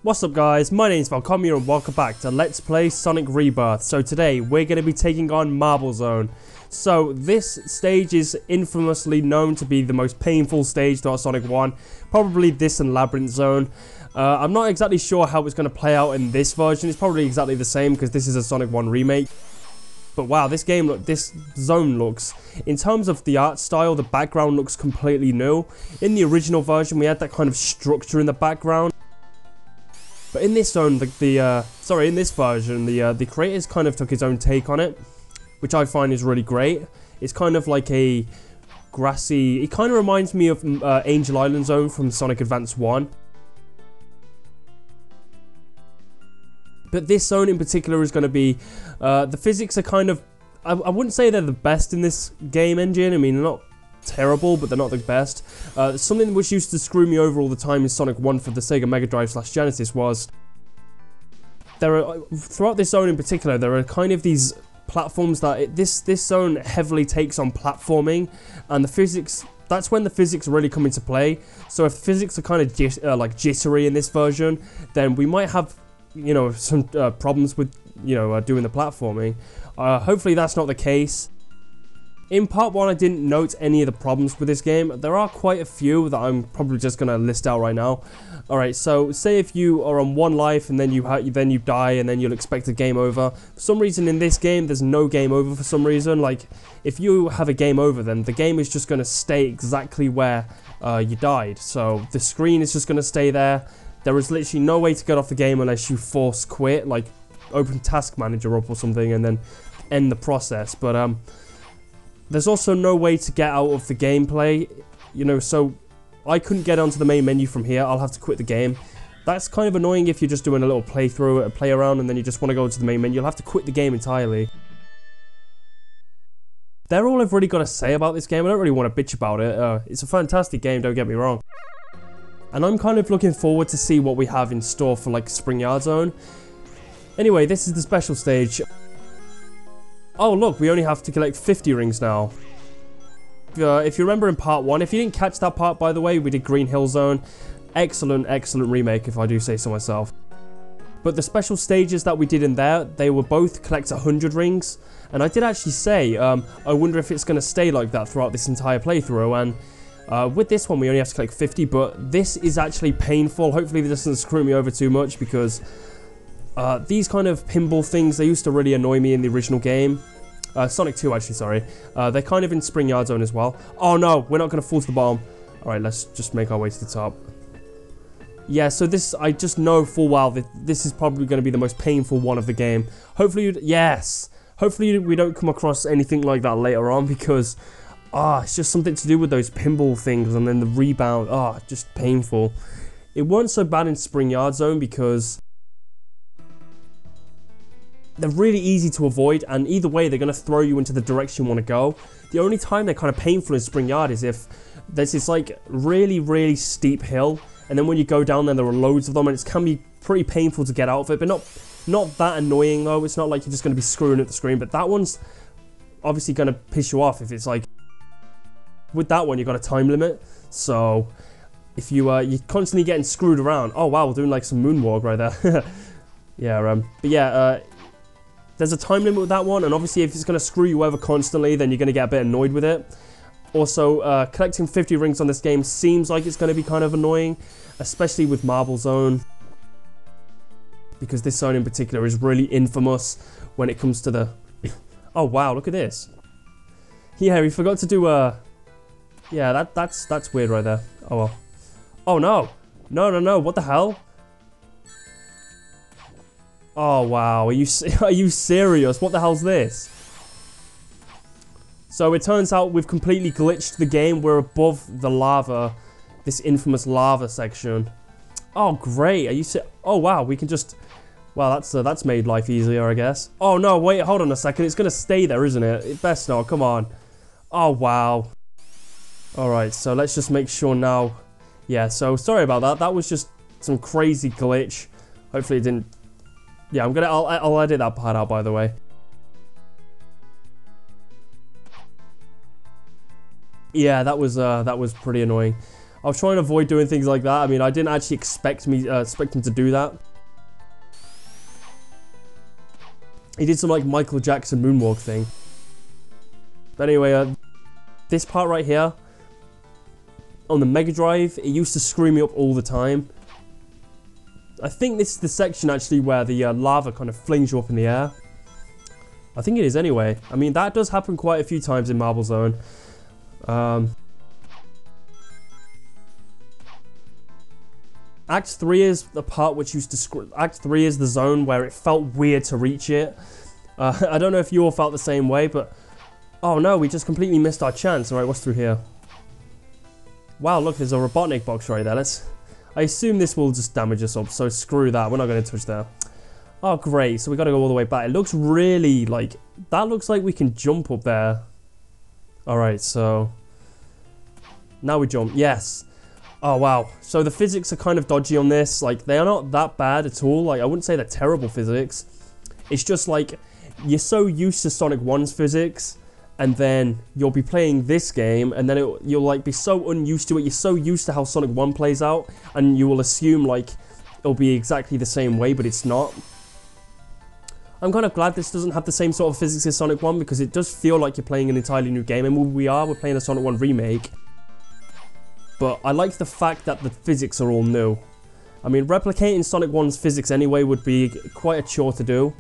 What's up guys, my name is Velcomia and welcome back to Let's Play Sonic Rebirth. So today we're going to be taking on Marble Zone. So this stage is infamously known to be the most painful stage throughout Sonic 1. Probably this and Labyrinth Zone. I'm not exactly sure how it's going to play out in this version. It's probably exactly the same because this is a Sonic 1 remake. But wow, this zone looks, in terms of the art style, the background looks completely new. In the original version we had that kind of structure in the background. But in this zone, in this version, the creators kind of took his own take on it, which I find is really great. It's kind of like a grassy, it kind of reminds me of Angel Island Zone from Sonic Advance 1. But this zone in particular is going to be, the physics are kind of, I wouldn't say they're the best in this game engine. I mean, they're not terrible, but they're not the best. Something which used to screw me over all the time in Sonic 1 for the SEGA Mega Drive / Genesis was throughout this zone in particular, there are kind of these platforms that this zone heavily takes on platforming, and the physics, that's when the physics really come into play. So if the physics are kind of like jittery in this version, then we might have, you know, some problems with, you know, doing the platforming. Hopefully that's not the case. In part 1, I didn't note any of the problems with this game. There are quite a few that I'm probably just going to list out right now. Alright, so say if you are on 1 life and then you die and then you'll expect a game over. For some reason in this game, there's no game over for some reason. Like, if you have a game over, then the game is just going to stay exactly where you died. So the screen is just going to stay there. There is literally no way to get off the game unless you force quit, like open Task Manager up or something and then end the process. But there's also no way to get out of the gameplay, you know, so I couldn't get onto the main menu from here. I'll have to quit the game. That's kind of annoying if you're just doing a little playthrough, a play around, and then you just want to go to the main menu. You'll have to quit the game entirely. They're all I've really got to say about this game. I don't really want to bitch about it. It's a fantastic game, don't get me wrong. And I'm kind of looking forward to see what we have in store for, like, Spring Yard Zone. Anyway, this is the special stage. Oh look, we only have to collect 50 rings now. If you remember in part 1, if you didn't catch that part, by the way, we did Green Hill Zone. Excellent, excellent remake, if I do say so myself. But the special stages that we did in there, they were both collect 100 rings. And I did actually say, I wonder if it's going to stay like that throughout this entire playthrough. And with this one, we only have to collect 50, but this is actually painful. Hopefully this doesn't screw me over too much, because these kind of pinball things, they used to really annoy me in the original game. Sonic 2, actually, sorry. They're kind of in Spring Yard Zone as well. Oh no, we're not going to fall to the bottom. Alright, let's just make our way to the top. Yeah, so this, I just know full well that this is probably going to be the most painful one of the game. Hopefully, yes! Hopefully we don't come across anything like that later on, because it's just something to do with those pinball things and then the rebound. Just painful. It wasn't so bad in Spring Yard Zone because they're really easy to avoid, and either way they're going to throw you into the direction you want to go. The only time they're kind of painful in Spring Yard is if there's this like really, really steep hill, and then when you go down there are loads of them, and it can be pretty painful to get out of it, but not that annoying though. It's not like you're just going to be screwing at the screen, but that one's obviously going to piss you off if it's like, with that one you've got a time limit, so if you're constantly getting screwed around. Oh wow, we're doing like some moonwalk right there. Yeah, but yeah, there's a time limit with that one, and obviously if it's going to screw you over constantly, then you're going to get a bit annoyed with it. Also, collecting 50 rings on this game seems like it's going to be kind of annoying, especially with Marble Zone, because this zone in particular is really infamous when it comes to the... Oh wow, look at this. Yeah, we forgot to do yeah, that's weird right there. Oh well. Oh no! No, what the hell? Oh wow, are you serious? What the hell's this? So it turns out we've completely glitched the game. We're above the lava, this infamous lava section. Oh great, are you oh wow, we can just... Well, that's made life easier, I guess. Oh no, wait, hold on a second. It's gonna stay there, isn't it? It best not, come on. Oh wow. Alright, so let's just make sure now. Yeah, so sorry about that. That was just some crazy glitch. Hopefully it didn't... Yeah, I'll edit that part out, by the way. Yeah, that was pretty annoying. I was trying to avoid doing things like that. I mean, I didn't actually expect him to do that. He did some like Michael Jackson moonwalk thing. But anyway, this part right here on the Mega Drive, it used to screw me up all the time. I think this is the section actually where the lava kind of flings you up in the air. I think it is anyway. I mean, that does happen quite a few times in Marble Zone. Act 3 is the part which used to Act 3 is the zone where it felt weird to reach it. I don't know if you all felt the same way, but... Oh no, we just completely missed our chance. Alright, what's through here? Wow, look, there's a Robotnik box right there. I assume this will just damage us up, so screw that. We're not going to touch that. Oh, great. So we got to go all the way back. It looks really like... That looks like we can jump up there. Alright, so... Now we jump. Yes. Oh, wow. So the physics are kind of dodgy on this. Like, they are not that bad at all. Like, I wouldn't say they're terrible physics. It's just like, you're so used to Sonic 1's physics, and then you'll be playing this game, and then you'll like be so unused to it. You're so used to how Sonic 1 plays out, and you will assume like it'll be exactly the same way, but it's not. I'm kind of glad this doesn't have the same sort of physics as Sonic 1, because it does feel like you're playing an entirely new game, and we're playing a Sonic 1 remake. But I like the fact that the physics are all new. I mean, replicating Sonic 1's physics anyway would be quite a chore to do.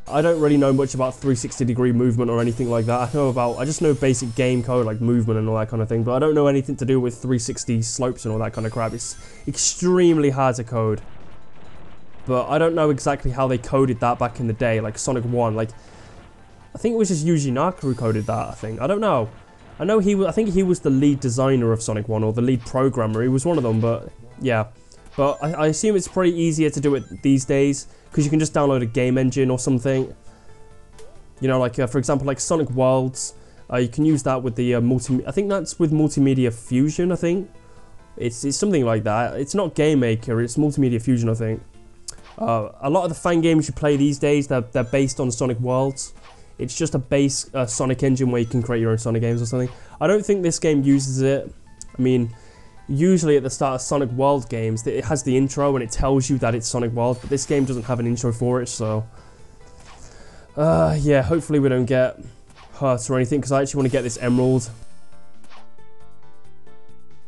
I don't really know much about 360-degree movement or anything like that. I just know basic game code like movement and all that kind of thing, but I don't know anything to do with 360 slopes and all that kind of crap. It's extremely hard to code. But I don't know exactly how they coded that back in the day, like Sonic 1. Like, I think it was just Yuji Naka who coded that, I think. I don't know. I think he was the lead designer of Sonic 1, or the lead programmer. He was one of them, but yeah. But I assume it's pretty easier to do it these days, because you can just download a game engine or something. You know, like, for example, like Sonic Worlds. You can use that with the I think that's with Multimedia Fusion, I think. It's something like that. It's not Game Maker, it's Multimedia Fusion, I think. A lot of the fan games you play these days, they're based on Sonic Worlds. It's just a base Sonic engine where you can create your own Sonic games or something. I don't think this game uses it. I mean, usually at the start of Sonic World games, it has the intro and it tells you that it's Sonic World, but this game doesn't have an intro for it, so... yeah, hopefully we don't get hurt or anything, because I actually want to get this emerald.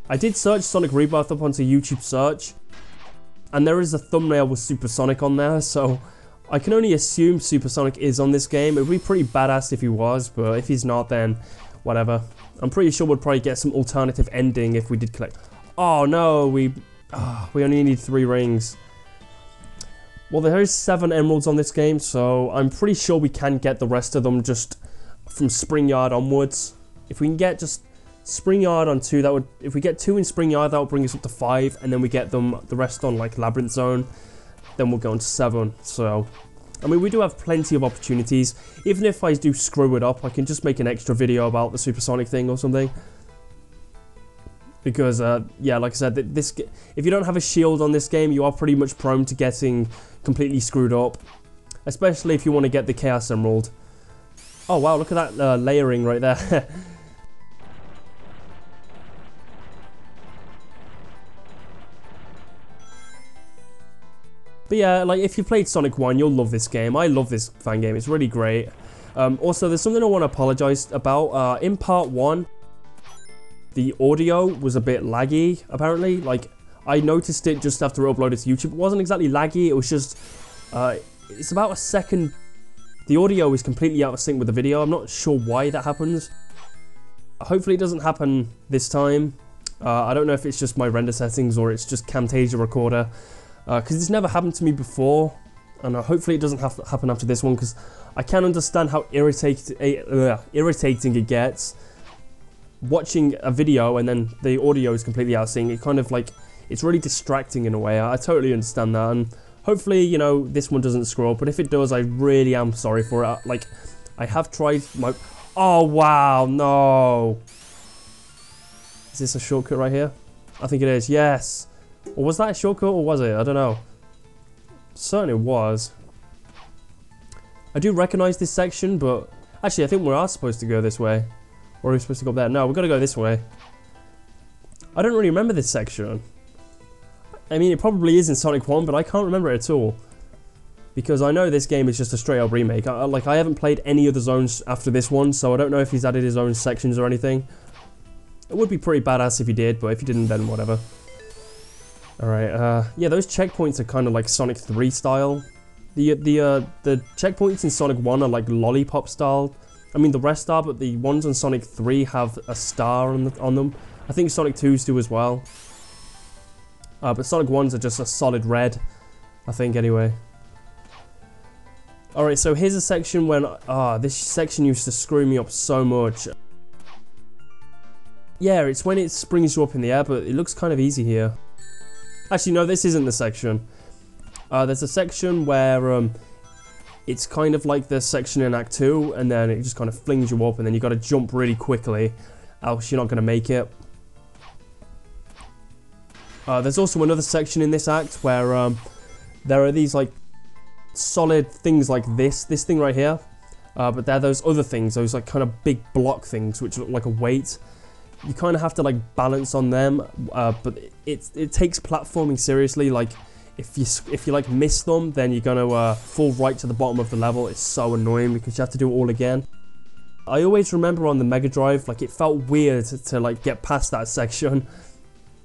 I did search Sonic Rebirth up onto YouTube search, and there is a thumbnail with Supersonic on there, so I can only assume Supersonic is on this game. It would be pretty badass if he was, but if he's not, then whatever. I'm pretty sure we'll probably get some alternative ending if we did collect... Oh no, we only need 3 rings. Well, there is 7 emeralds on this game, so I'm pretty sure we can get the rest of them just from Spring Yard onwards. If we can get just Spring Yard on 2, that would... If we get 2 in Spring Yard, that would bring us up to 5, and then we get the rest on, like, Labyrinth Zone. Then we'll go on to 7, so... I mean, we do have plenty of opportunities. Even if I do screw it up, I can just make an extra video about the Supersonic thing or something. Because, yeah, like I said, if you don't have a shield on this game, you are pretty much prone to getting completely screwed up. Especially if you want to get the Chaos Emerald. Oh, wow, look at that layering right there. But yeah, like, if you played Sonic 1, you'll love this game. I love this fan game. It's really great. Also, there's something I want to apologize about. In part 1, the audio was a bit laggy, apparently. Like, I noticed it just after I uploaded to YouTube. It wasn't exactly laggy. It was just... it's about a second... The audio is completely out of sync with the video. I'm not sure why that happens. Hopefully it doesn't happen this time. I don't know if it's just my render settings or it's just Camtasia Recorder. Because it's never happened to me before, and hopefully it doesn't have to happen after this one, because I can understand how irritating it gets watching a video and then the audio is completely out of sync. It kind of like, it's really distracting in a way. I totally understand that, and hopefully, you know, this one doesn't screw up, but if it does, I really am sorry for it. Like, I have tried my... Oh, wow, no. Is this a shortcut right here? I think it is, yes. Or was that a shortcut, or was it? I don't know. Certainly was. I do recognize this section, but... Actually, I think we are supposed to go this way. Or are we supposed to go up there? No, we've got to go this way. I don't really remember this section. I mean, it probably is in Sonic 1, but I can't remember it at all. Because I know this game is just a straight up remake. I haven't played any other zones after this one, so I don't know if he's added his own sections or anything. It would be pretty badass if he did, but if he didn't, then whatever. Alright, yeah, those checkpoints are kind of like Sonic 3 style. The checkpoints in Sonic 1 are like lollipop style. I mean, the rest are, but the ones on Sonic 3 have a star on them. I think Sonic 2's do as well. But Sonic 1's are just a solid red, I think, anyway. Alright, so here's a section when... this section used to screw me up so much. Yeah, it's when it springs you up in the air, but it looks kind of easy here. Actually, no, this isn't the section. There's a section where it's kind of like the section in Act 2, and then it just kind of flings you up, and then you got to jump really quickly, else you're not going to make it. There's also another section in this act where there are these like solid things like this thing right here, but they're those other things, those like kind of big block things which look like a weight. You kind of have to like balance on them, but it takes platforming seriously. Like if you like miss them, then you're gonna fall right to the bottom of the level. It's so annoying because you have to do it all again. I always remember on the Mega Drive, like it felt weird to like get past that section.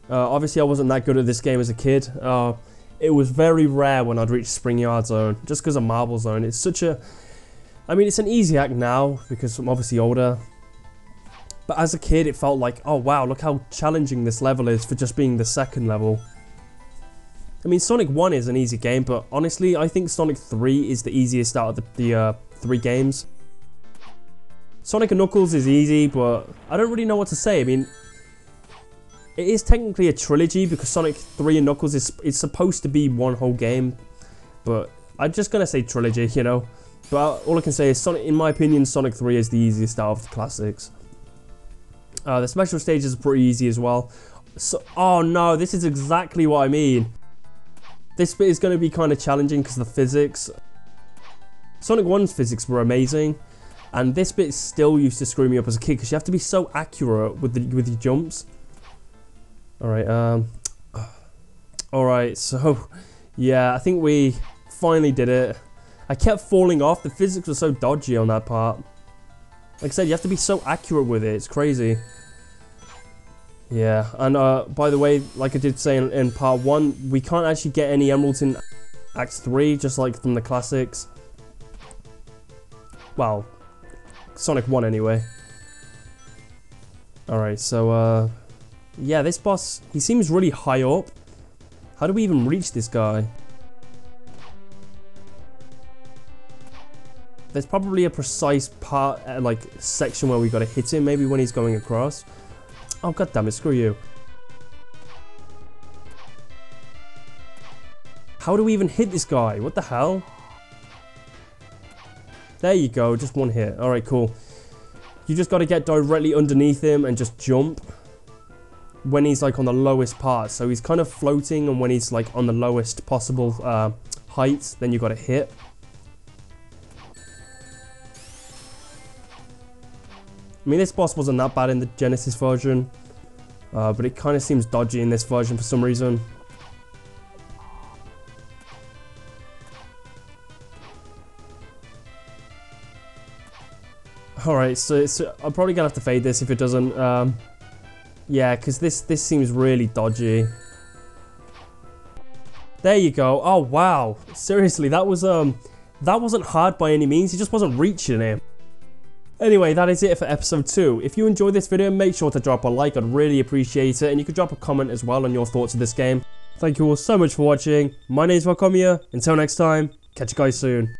Obviously I wasn't that good at this game as a kid. It was very rare when I'd reach Spring Yard Zone, just because of Marble Zone. It's such a... I mean, it's an easy act now, because I'm obviously older. But as a kid, it felt like, oh wow, look how challenging this level is for just being the second level. I mean, Sonic 1 is an easy game, but honestly, I think Sonic 3 is the easiest out of the 3 games. Sonic and Knuckles is easy, but I don't really know what to say. I mean... It is technically a trilogy because Sonic 3 and Knuckles is supposed to be one whole game, but I'm just gonna say trilogy, you know. But all I can say is, in my opinion, Sonic 3 is the easiest out of the classics. The special stages are pretty easy as well. So, oh no, this is exactly what I mean. This bit is going to be kind of challenging because of the physics. Sonic 1's physics were amazing, and this bit still used to screw me up as a kid because you have to be so accurate with your jumps. Alright, so, yeah, I think we finally did it. I kept falling off, the physics were so dodgy on that part. Like I said, you have to be so accurate with it, it's crazy. Yeah, and by the way, like I did say in part 1, we can't actually get any emeralds in Act 3, just like from the classics. Well, Sonic 1 anyway. Alright, so, yeah, this boss, he seems really high up. How do we even reach this guy? There's probably a precise part, like, section where we gotta hit him, maybe when he's going across. Oh, goddammit, screw you. How do we even hit this guy? What the hell? There you go, just one hit. Alright, cool. You just gotta get directly underneath him and just jump. When he's like on the lowest part, so he's kind of floating, and when he's like on the lowest possible height, then you got to hit. I mean, this boss wasn't that bad in the Genesis version, but it kind of seems dodgy in this version for some reason. Alright, so I'm probably gonna have to fade this if it doesn't. Yeah, because this seems really dodgy. There you go. Oh wow, seriously, that wasn't hard by any means. He just wasn't reaching him. Anyway, that is it for episode 2. If you enjoyed this video, make sure to drop a like. I'd really appreciate it, and you could drop a comment as well on your thoughts of this game. Thank you all so much for watching. My name is Velcomia. Until next time, catch you guys soon.